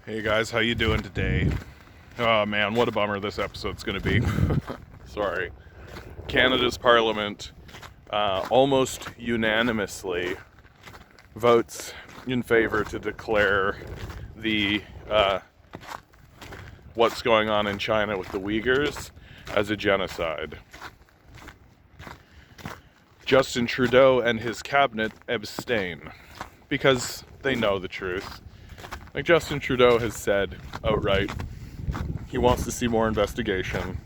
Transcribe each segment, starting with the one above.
Hey guys, how you doing today? Oh man, what a bummer this episode's gonna be. Sorry. Canada's Parliament almost unanimously votes in favor to declare the what's going on in China with the Uighurs as a genocide. Justin Trudeau and his cabinet abstain because they know the truth. Like Justin Trudeau has said outright, he wants to see more investigation.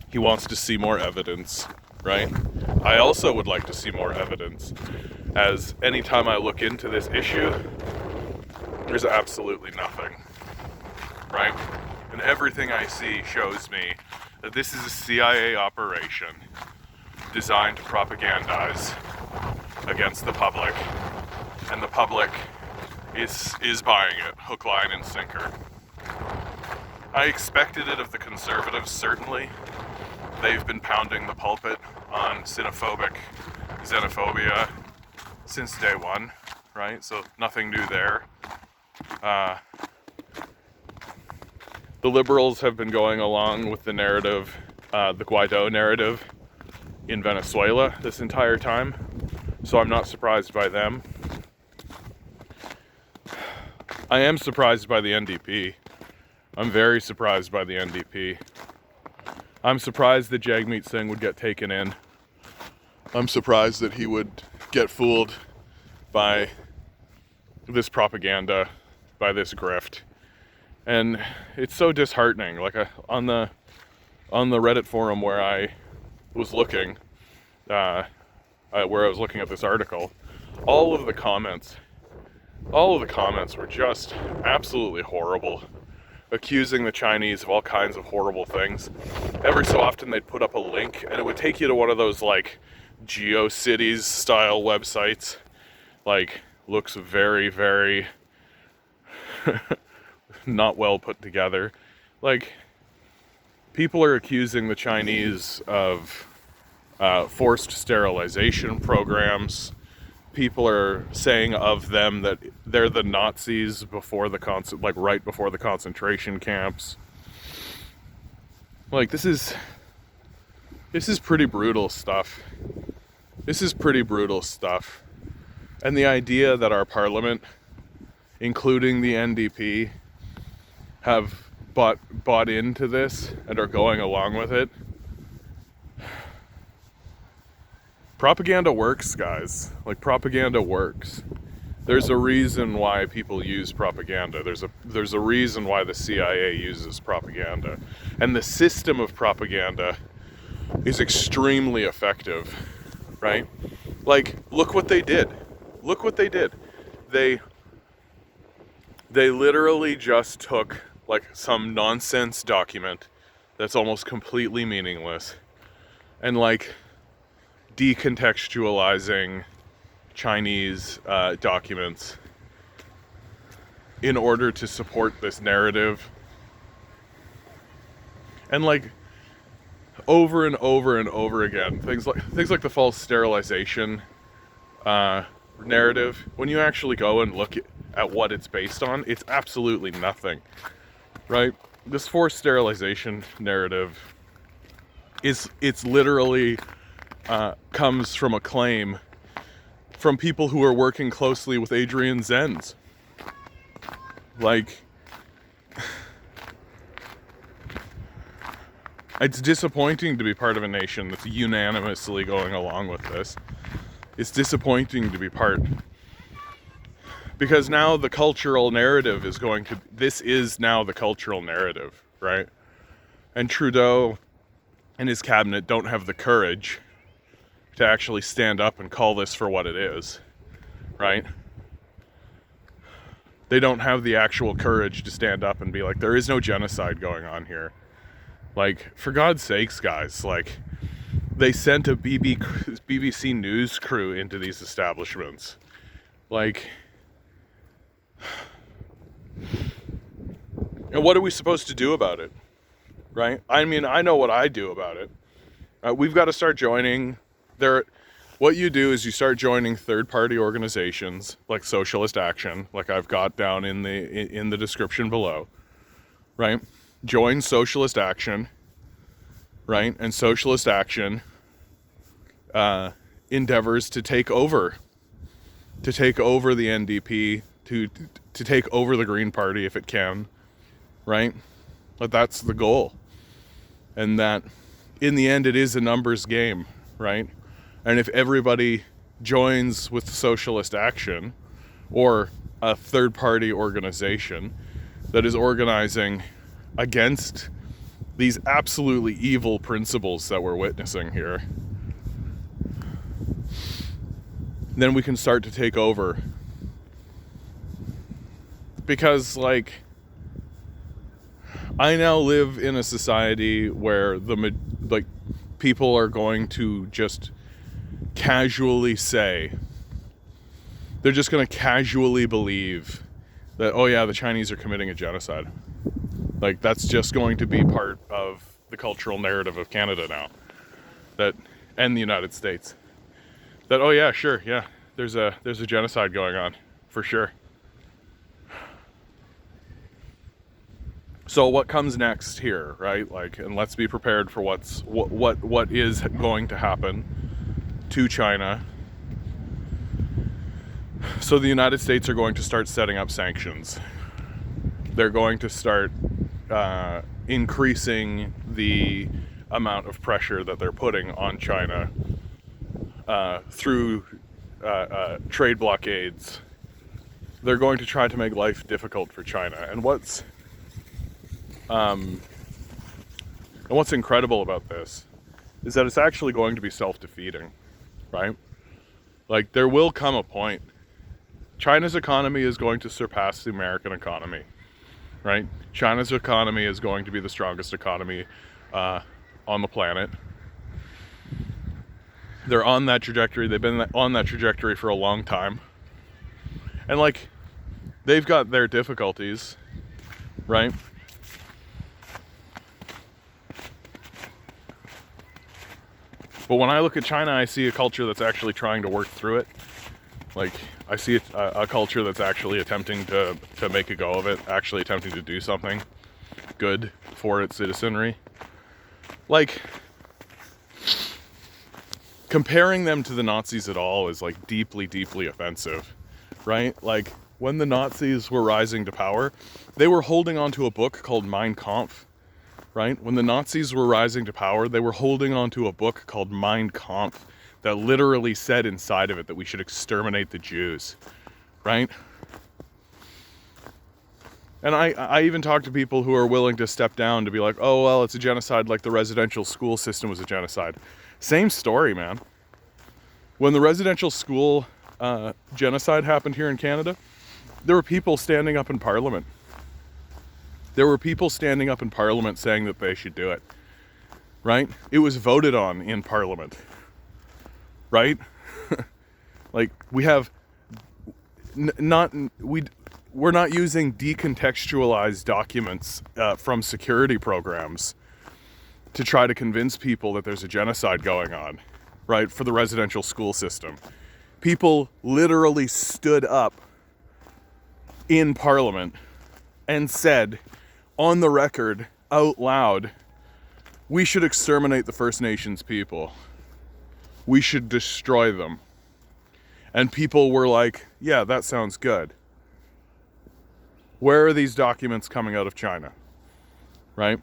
He wants to see more evidence, right? I also would like to see more evidence, as anytime I look into this issue, there's absolutely nothing, right? And everything I see shows me that this is a CIA operation designed to propagandize against the public, and the public is buying it, hook, line, and sinker. I expected it of the Conservatives, certainly. They've been pounding the pulpit on xenophobic xenophobia since day one, right? So nothing new there. The Liberals have been going along with the narrative, the Guaido narrative in Venezuela this entire time, so I'm not surprised by them. I am surprised by the NDP. I'm very surprised by the NDP. I'm surprised that Jagmeet Singh would get taken in. I'm surprised that he would get fooled by this propaganda, by this grift. And it's so disheartening. Like on the Reddit forum where I was looking, where I was looking at this article, all of the comments were just absolutely horrible, accusing the Chinese of all kinds of horrible things. Every so often they'd put up a link and it would take you to one of those like GeoCities style websites. Like, looks very, very not well put together. Like, people are accusing the Chinese of forced sterilization programs. People are saying of them that they're the Nazis before the right before the concentration camps. Like, this is pretty brutal stuff. This is pretty brutal stuff. And the idea that our parliament, including the NDP, have bought into this and are going along with it. Propaganda works, guys. Like, propaganda works. There's a reason why people use propaganda. There's a reason why the CIA uses propaganda. And the system of propaganda is extremely effective, right? Like, look what they did. Look what they did. They literally just took like some nonsense document that's almost completely meaningless and like decontextualizing Chinese documents in order to support this narrative. And like over and over and over again, things like the false sterilization narrative, when you actually go and look at what it's based on, it's absolutely nothing, right? This forced sterilization narrative it's literally comes from a claim from people who are working closely with Adrian Zenz. Like, it's disappointing to be part of a nation that's unanimously going along with this. It's disappointing to be part, because now the cultural narrative this is now the cultural narrative, right? And Trudeau and his cabinet don't have the courage to actually stand up and call this for what it is, right? They don't have the actual courage to stand up and be like, there is no genocide going on here. Like, for God's sakes, guys, like, they sent a BBC News crew into these establishments. Like, and what are we supposed to do about it, right? I mean, I know what I do about it. We've got to start joining. What you do is you start joining third-party organizations like Socialist Action, like I've got down in the description below, right? Join Socialist Action, right? And Socialist Action endeavors to take over the NDP, to take over the Green Party if it can, right? But that's the goal. And that in the end it is a numbers game, right? And if everybody joins with Socialist Action or a third-party organization that is organizing against these absolutely evil principles that we're witnessing here, then we can start to take over. Because, like, I now live in a society where people are going to just casually say, they're just going to casually believe that, oh yeah, the Chinese are committing a genocide. Like, that's just going to be part of the cultural narrative of Canada now, and the United States. That, oh yeah, sure, yeah, there's a genocide going on, for sure. So what comes next here, right? Like, and let's be prepared for what is going to happen to China. So the United States are going to start setting up sanctions. They're going to start increasing the amount of pressure that they're putting on China through trade blockades. They're going to try to make life difficult for China. And what's incredible about this is that it's actually going to be self-defeating, right? Like, there will come a point. China's economy is going to surpass the American economy, right? China's economy is going to be the strongest economy on the planet. They're on that trajectory. They've been on that trajectory for a long time. And, like, they've got their difficulties, right? But when I look at China, I see a culture that's actually trying to work through it. Like, I see a culture that's actually attempting to make a go of it, actually attempting to do something good for its citizenry. Like, comparing them to the Nazis at all is, like, deeply, deeply offensive, right? Like, when the Nazis were rising to power, they were holding on to a book called Mein Kampf, right? When the Nazis were rising to power, they were holding on to a book called Mein Kampf that literally said inside of it that we should exterminate the Jews, right? And I even talk to people who are willing to step down to be like, oh, well, it's a genocide like the residential school system was a genocide. Same story, man. When the residential school genocide happened here in Canada, there were people standing up in Parliament. There were people standing up in Parliament saying that they should do it, right? It was voted on in Parliament, right? Like, we have we're not using decontextualized documents from security programs to try to convince people that there's a genocide going on, right? For the residential school system. People literally stood up in Parliament and said, on the record, out loud, we should exterminate the First Nations people. We should destroy them. And people were like, yeah, that sounds good. Where are these documents coming out of China? Right?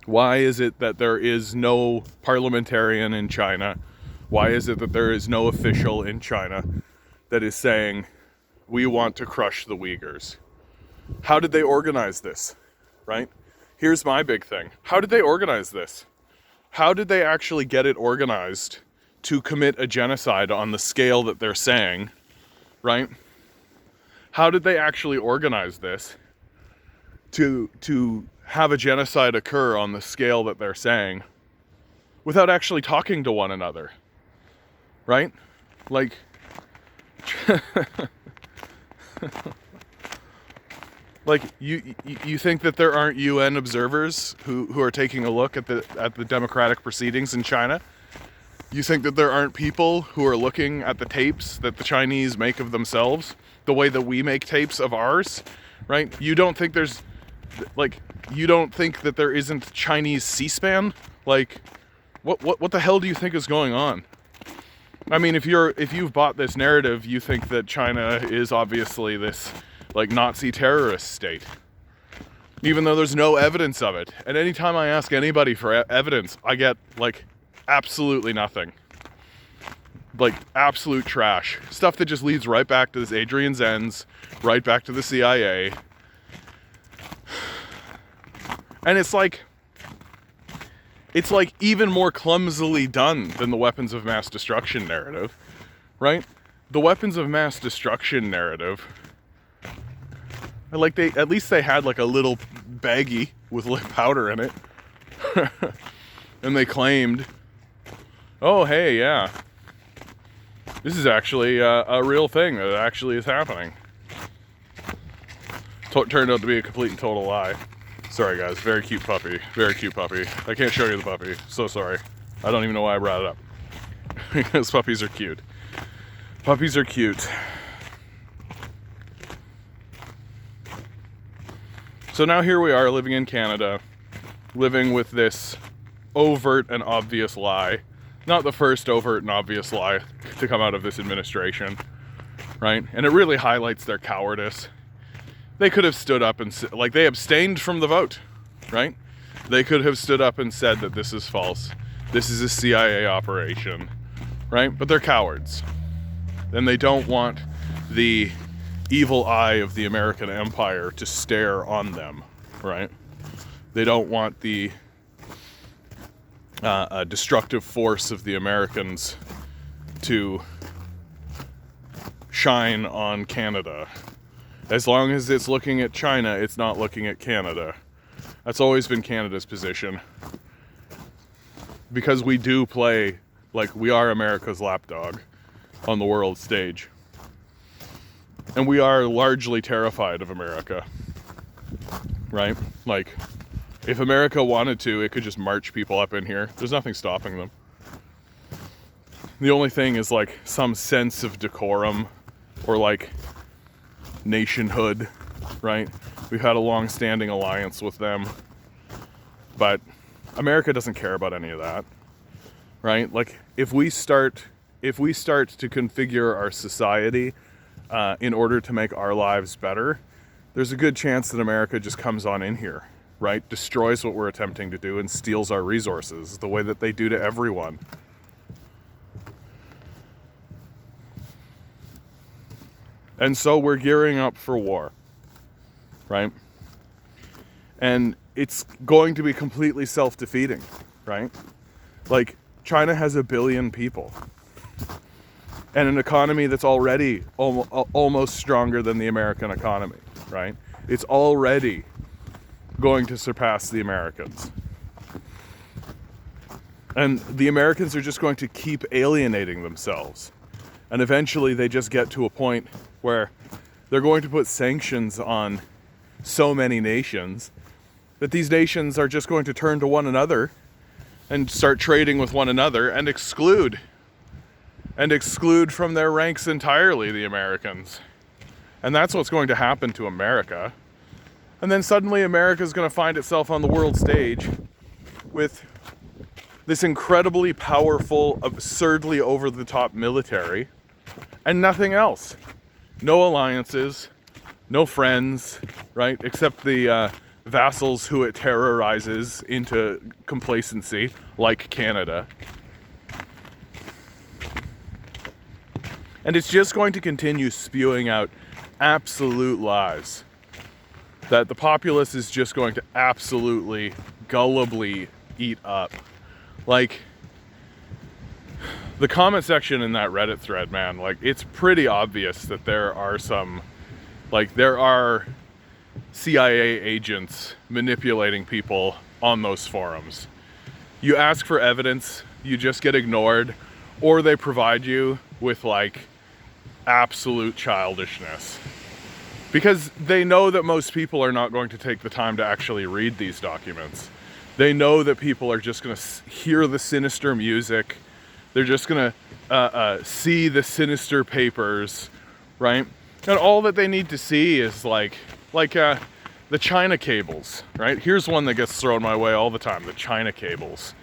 Why is it that there is no parliamentarian in China? Why is it that there is no official in China that is saying, we want to crush the Uyghurs? How did they organize this, right? Here's my big thing. How did they organize this? How did they actually get it organized to commit a genocide on the scale that they're saying, right? How did they actually organize this to have a genocide occur on the scale that they're saying without actually talking to one another, right? Like, like, you think that there aren't UN observers who are taking a look at the democratic proceedings in China? You think that there aren't people who are looking at the tapes that the Chinese make of themselves, the way that we make tapes of ours, right? You don't think there's, like, you don't think that there isn't Chinese C-SPAN? Like, what the hell do you think is going on? I mean, if you've bought this narrative, you think that China is obviously this, like, Nazi terrorist state, even though there's no evidence of it. And anytime I ask anybody for evidence, I get, like, absolutely nothing. Like, absolute trash. Stuff that just leads right back to this Adrian Zenz, right back to the CIA. And it's like even more clumsily done than the weapons of mass destruction narrative, right? The weapons of mass destruction narrative, like, at least they had like a little baggie with powder in it. And they claimed, oh, hey, yeah, this is actually a real thing that actually is happening. Turned out to be a complete and total lie. Sorry, guys. Very cute puppy. Very cute puppy. I can't show you the puppy. So sorry. I don't even know why I brought it up. Because puppies are cute. Puppies are cute. So now here we are living in Canada, living with this overt and obvious lie. Not the first overt and obvious lie to come out of this administration, right? And it really highlights their cowardice. They could have stood up and, like, they abstained from the vote, right? They could have stood up and said that this is false. This is a CIA operation, right? But they're cowards. And they don't want the evil eye of the American empire to stare on them, right? They don't want the destructive force of the Americans to shine on Canada. As long as it's looking at China, it's not looking at Canada. That's always been Canada's position. Because we do play, like, we are America's lapdog on the world stage. And we are largely terrified of America. Right? Like, if America wanted to, it could just march people up in here. There's nothing stopping them. The only thing is, like, some sense of decorum or, like, nationhood, right? We've had a long-standing alliance with them, but America doesn't care about any of that, right? Like, if we start to configure our society in order to make our lives better, there's a good chance that America just comes on in here, right? Destroys what we're attempting to do and steals our resources the way that they do to everyone. And so we're gearing up for war, right? And it's going to be completely self-defeating, right? Like, China has 1 billion people and an economy that's already almost stronger than the American economy, right? It's already going to surpass the Americans. And the Americans are just going to keep alienating themselves. And eventually they just get to a point where they're going to put sanctions on so many nations that these nations are just going to turn to one another and start trading with one another and exclude from their ranks entirely the Americans. And that's what's going to happen to America. And then suddenly America's going to find itself on the world stage with this incredibly powerful, absurdly over-the-top military and nothing else. No alliances, no friends, right? Except the vassals who it terrorizes into complacency, like Canada. And it's just going to continue spewing out absolute lies that the populace is just going to absolutely, gullibly eat up. Like, the comment section in that Reddit thread, man, like, it's pretty obvious that there are CIA agents manipulating people on those forums. You ask for evidence, you just get ignored, or they provide you with, like, absolute childishness. Because they know that most people are not going to take the time to actually read these documents. They know that people are just going to hear the sinister music, They're just gonna see the sinister papers, right? And all that they need to see is like the China cables, right? Here's one that gets thrown my way all the time: the China cables.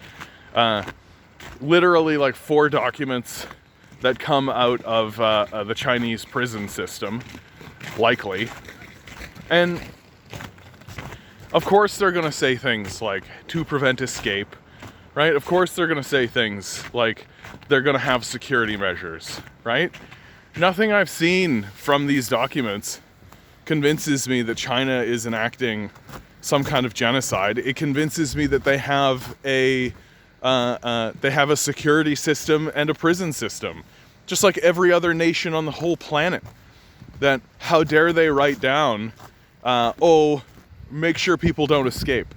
Literally like 4 documents that come out of the Chinese prison system, likely. And of course they're gonna say things like to prevent escape, right? Of course they're gonna say things like they're gonna have security measures, right? Nothing I've seen from these documents convinces me that China is enacting some kind of genocide. It convinces me that they have a security system and a prison system, just like every other nation on the whole planet. That how dare they write down, make sure people don't escape.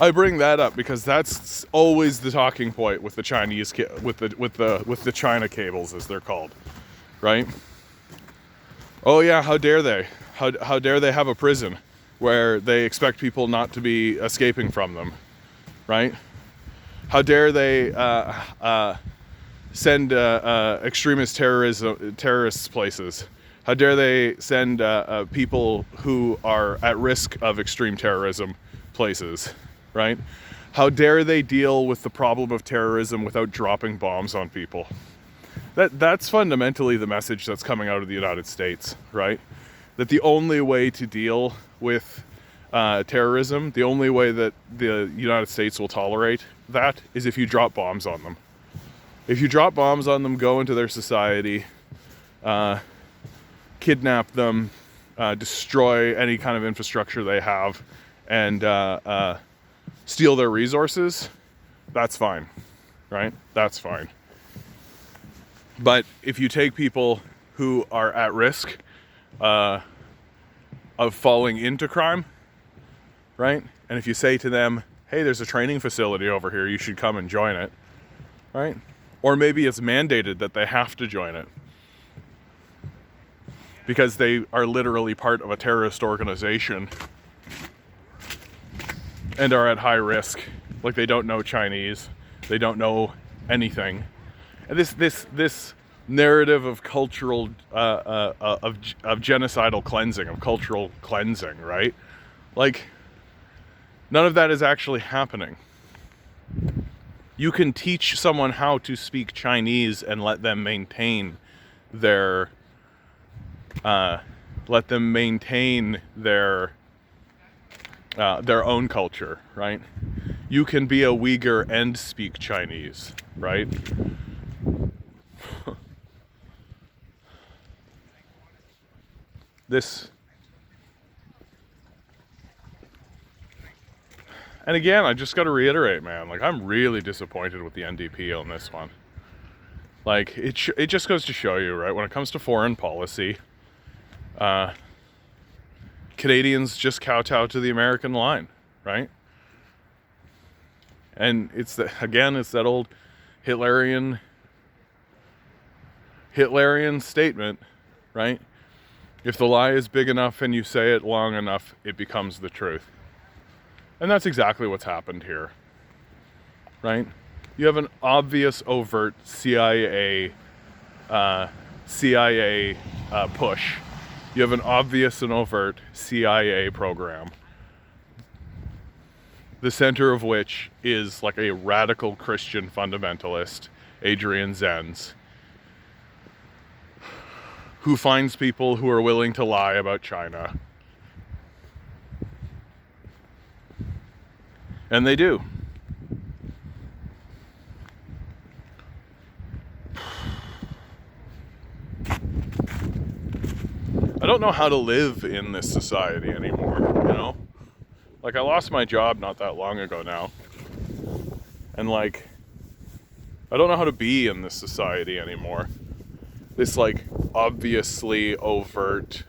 I bring that up because that's always the talking point with the Chinese with the China cables, as they're called, right? Oh yeah, how dare they? How dare they have a prison where they expect people not to be escaping from them, right? How dare they send extremist terrorists places? How dare they send people who are at risk of extreme terrorism places, right? How dare they deal with the problem of terrorism without dropping bombs on people? That's fundamentally the message that's coming out of the United States, right? That the only way to deal with terrorism, the only way that the United States will tolerate that is if you drop bombs on them. If you drop bombs on them, go into their society, kidnap them, destroy any kind of infrastructure they have, and steal their resources, that's fine, right? That's fine. But if you take people who are at risk of falling into crime, right? And if you say to them, hey, there's a training facility over here, you should come and join it, right? Or maybe it's mandated that they have to join it because they are literally part of a terrorist organization and are at high risk. Like they don't know Chinese, they don't know anything. And this narrative of cultural of genocidal cleansing, of cultural cleansing, right? Like none of that is actually happening. You can teach someone how to speak Chinese and let them maintain their own culture, right? You can be a Uighur and speak Chinese, right? And again, I just got to reiterate, man, like I'm really disappointed with the NDP on this one. Like it just goes to show you, right? When it comes to foreign policy, Canadians just kowtow to the American line, right? And it's that old Hitlerian statement, right? If the lie is big enough and you say it long enough, it becomes the truth. And that's exactly what's happened here, right? You have an obvious overt CIA push. You have an obvious and overt CIA program, the center of which is like a radical Christian fundamentalist, Adrian Zenz, who finds people who are willing to lie about China. And they do. I don't know how to live in this society anymore, you know? Like, I lost my job not that long ago now. And, like, I don't know how to be in this society anymore. This, like, obviously overt,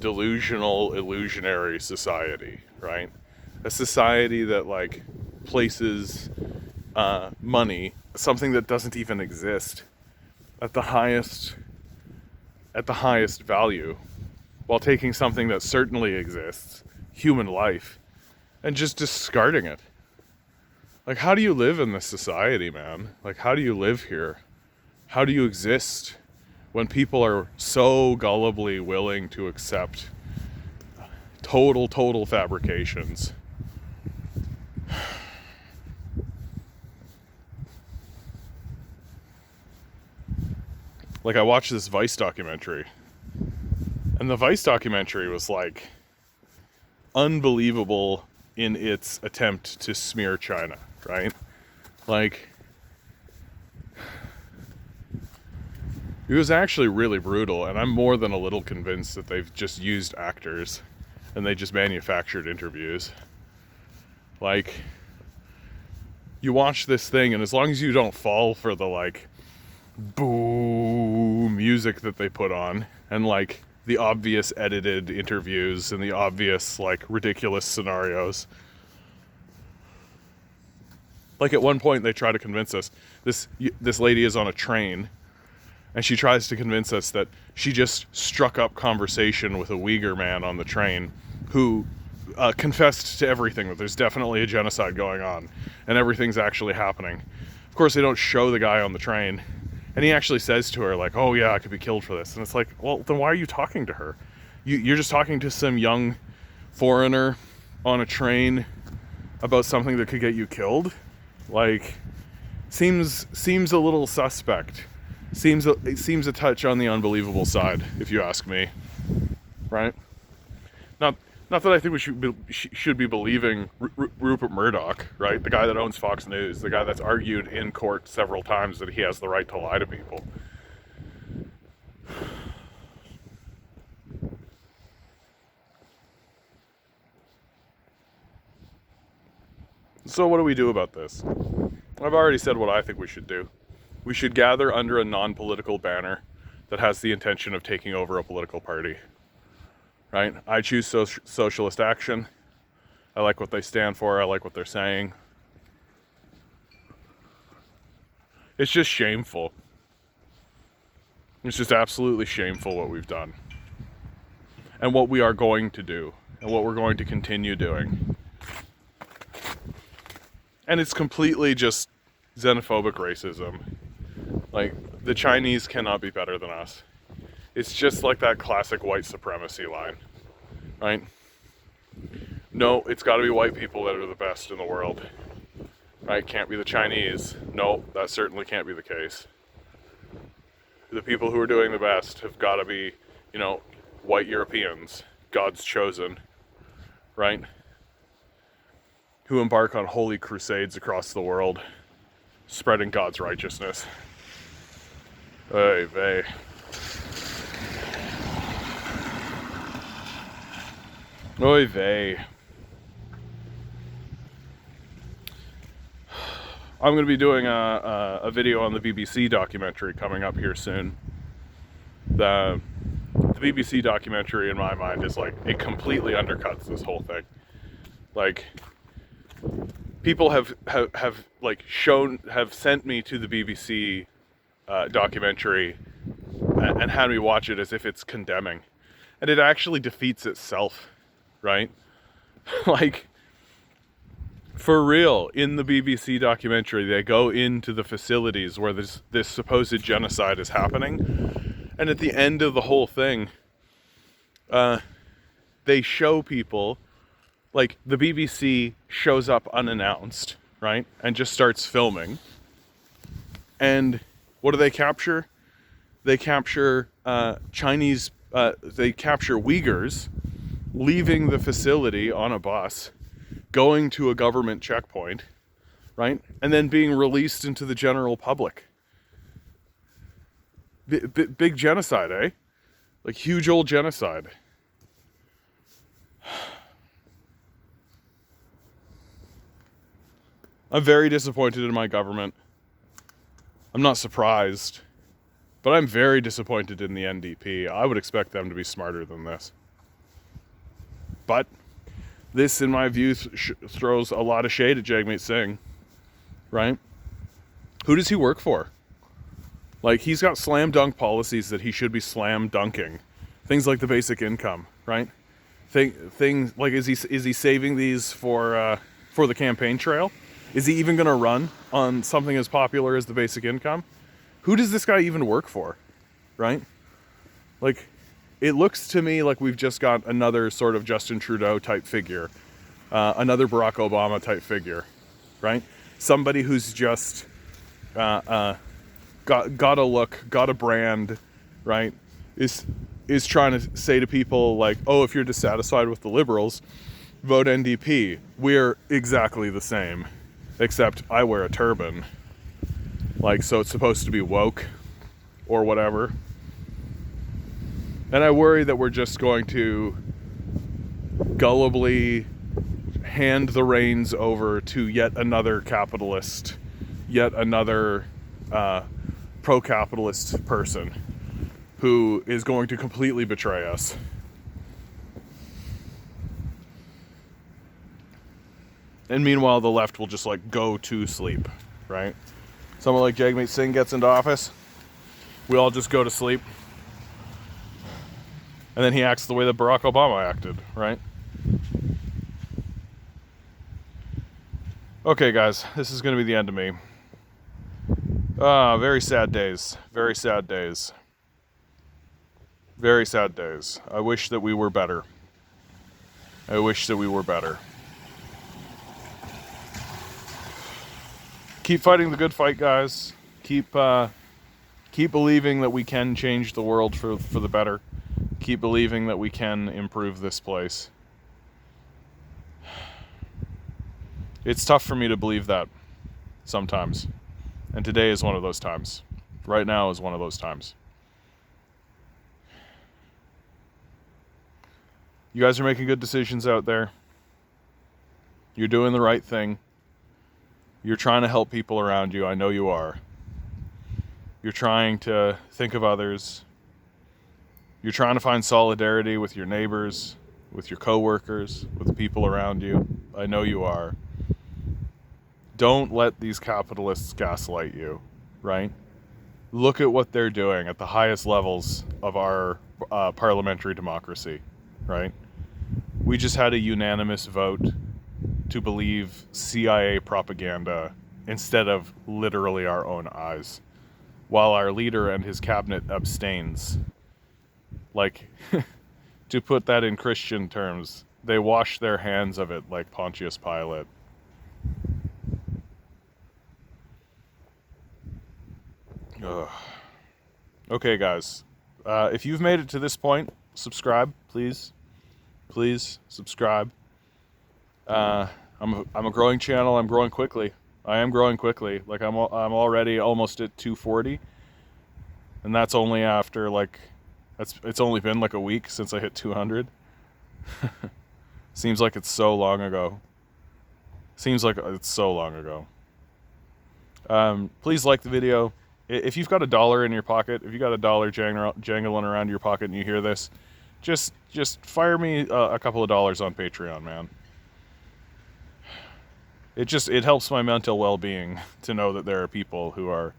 delusional, illusionary society, right? A society that, like, places money, something that doesn't even exist, at the highest value, while taking something that certainly exists, human life, and just discarding it. Like, how do you live in this society, man? Like, how do you live here? How do you exist when people are so gullibly willing to accept total fabrications? Like, I watched this Vice documentary, and the Vice documentary was like unbelievable in its attempt to smear China, right? Like, it was actually really brutal, and I'm more than a little convinced that they've just used actors and they just manufactured interviews. Like, you watch this thing, and as long as you don't fall for the like boo music that they put on, and like the obvious edited interviews and the obvious like ridiculous scenarios. Like, at one point they try to convince us this lady is on a train, and she tries to convince us that she just struck up conversation with a Uighur man on the train who confessed to everything, that there's definitely a genocide going on and everything's actually happening. Of course, they don't show the guy on the train, and he actually says to her, like, oh yeah, I could be killed for this. And it's like, well, then why are you talking to her? You're just talking to some young foreigner on a train about something that could get you killed? Like, seems a little suspect. It seems a touch on the unbelievable side, if you ask me. Right? Not that I think we should be believing Rupert Murdoch, right? The guy that owns Fox News, the guy that's argued in court several times that he has the right to lie to people. So what do we do about this? I've already said what I think we should do. We should gather under a non-political banner that has the intention of taking over a political party. Right? I choose Socialist Action. I like what they stand for. I like what they're saying. It's just shameful. It's just absolutely shameful what we've done. And what we are going to do. And what we're going to continue doing. And it's completely just xenophobic racism. Like, the Chinese cannot be better than us. It's just like that classic white supremacy line, right? No, it's got to be white people that are the best in the world, right? Can't be the Chinese. No, that certainly can't be the case. The people who are doing the best have got to be, white Europeans, God's chosen, right? Who embark on holy crusades across the world, spreading God's righteousness. Oy vey. Oy vey. I'm going to be doing a video on the BBC documentary coming up here soon. The BBC documentary, in my mind, is like, it completely undercuts this whole thing. Like, people have sent me to the BBC documentary and had me watch it as if it's condemning, and it actually defeats itself, right? Like, for real, in the BBC documentary, they go into the facilities where this supposed genocide is happening, and at the end of the whole thing, they show people, like, the BBC shows up unannounced, right, and just starts filming, and what do they capture? They capture Chinese, they capture Uyghurs leaving the facility on a bus, going to a government checkpoint, right? And then being released into the general public. Big genocide, eh? Like, huge old genocide. I'm very disappointed in my government. I'm not surprised, but I'm very disappointed in the NDP. I would expect them to be smarter than this. But this, in my view, throws a lot of shade at Jagmeet Singh, right? Who does he work for? Like, he's got slam dunk policies that he should be slam dunking. Things like the basic income, right? Things like, is he saving these for the campaign trail? Is he even going to run on something as popular as the basic income? Who does this guy even work for, right? Like, it looks to me like we've just got another sort of Justin Trudeau type figure, another Barack Obama type figure, right? Somebody who's just got a look, got a brand, right? Is trying to say to people like, oh, if you're dissatisfied with the Liberals, vote NDP. We're exactly the same, except I wear a turban. Like, so it's supposed to be woke or whatever. And I worry that we're just going to gullibly hand the reins over to yet another capitalist, yet another pro-capitalist person who is going to completely betray us. And meanwhile, the left will just like go to sleep, right? Someone like Jagmeet Singh gets into office, we all just go to sleep. And then he acts the way that Barack Obama acted, right? Okay, guys, this is going to be the end of me. Very sad days. Very sad days. Very sad days. I wish that we were better. I wish that we were better. Keep fighting the good fight, guys. Keep believing that we can change the world for the better. Keep believing that we can improve this place. It's tough for me to believe that sometimes. And today is one of those times. Right now is one of those times. You guys are making good decisions out there. You're doing the right thing. You're trying to help people around you. I know you are. You're trying to think of others. You're trying to find solidarity with your neighbors, with your coworkers, with the people around you. I know you are. Don't let these capitalists gaslight you, right? Look at what they're doing at the highest levels of our parliamentary democracy, right? We just had a unanimous vote to believe CIA propaganda instead of literally our own eyes, while our leader and his cabinet abstains. Like, to put that in Christian terms, they wash their hands of it like Pontius Pilate. Ugh. Okay, guys. If you've made it to this point, subscribe, please. Please subscribe. I'm a growing channel. I'm growing quickly. I am growing quickly. Like I'm already almost at 240, and that's only after like it's only been like a week since I hit 200. Seems like it's so long ago. Seems like it's so long ago. Please like the video. If you've got $1 in your pocket, if you got $1 jangling around your pocket and you hear this, just fire me a couple of dollars on Patreon, man. It helps my mental well-being to know that there are people who are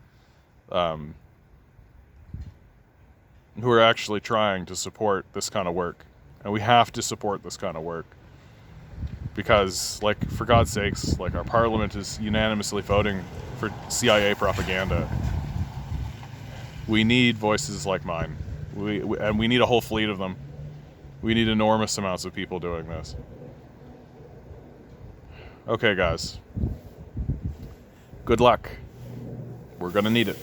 actually trying to support this kind of work, and we have to support this kind of work because, like, for God's sakes, like, our parliament is unanimously voting for CIA propaganda. We need voices like mine, and we need a whole fleet of them. We need enormous amounts of people doing this. Okay, guys. Good luck. We're gonna need it.